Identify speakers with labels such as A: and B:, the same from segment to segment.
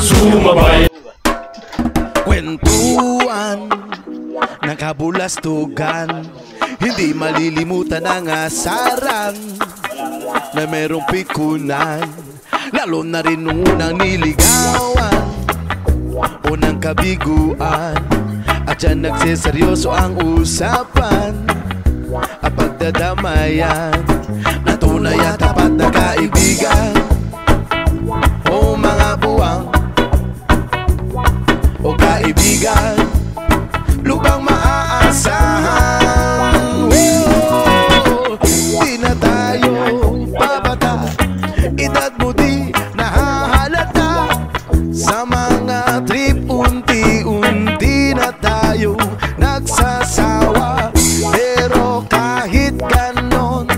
A: Sumabay.
B: Kwentuhan, nakabulastugan, hindi malilimutan ang asaran na merong pikunan, lalo na rin nung unang niligawan, unang kabiguan, at dyan nagseseryoso ang usapan at pagdadamayan na tunay at tapat na kaibigan. O mga buwang o kaibigan, lubang maaasahan. Di na tayo babata, edad mo di nahahalata. Sa mga trip unti-unti na tayo nagsasawa. Pero kahit ganon,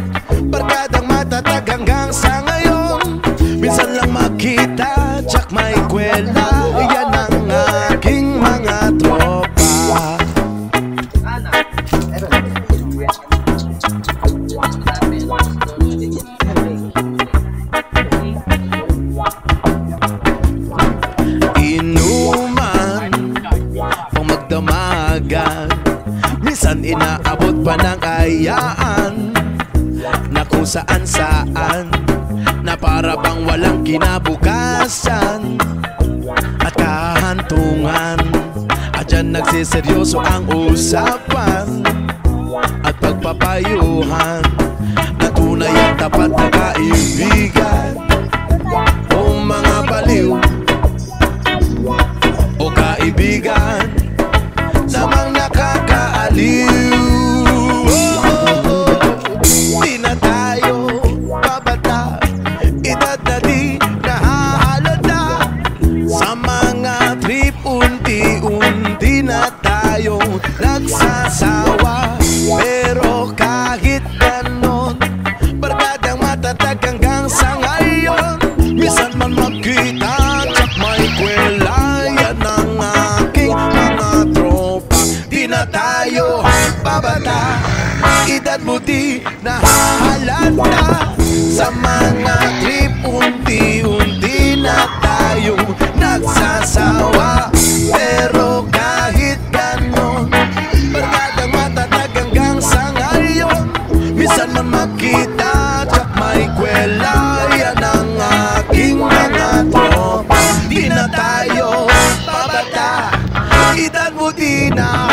B: barkadang matatag hanggang sa ngayon. Minsan lang makita, tsak may kwela. Yan ang aking mga tropa. Inuman pang magdamagan, minsan inaabot pa ng ayaan na kung saan-saan, na para bang walang kinabukasan at kahantungan. At dyan nagsiseryoso ang usapan at pagpapayuhan na tunay at tapat na kaibigan. O mga baliw o kaibigan namang nakakaaliw. Di na tayo babata, edad na di nahahalata. Sa mga trip unti-unti na tayo nagsasawa. Pero kahit ganon, barkadang matatag hanggang sa ngayon. Minsan man magkita, tsak may kwela. Yan ang aking mga tropa. Di na tayo babata, edad mo di nahahalata. Sa mga trip unti-unti na tayo nagsasawa. Pero kahit ganon, barkadang matatag hanggang sa ngayon. Minsan man makita, tsak may kwela. Yan ang aking mga tropa. Di na tayo babata, edad mo di na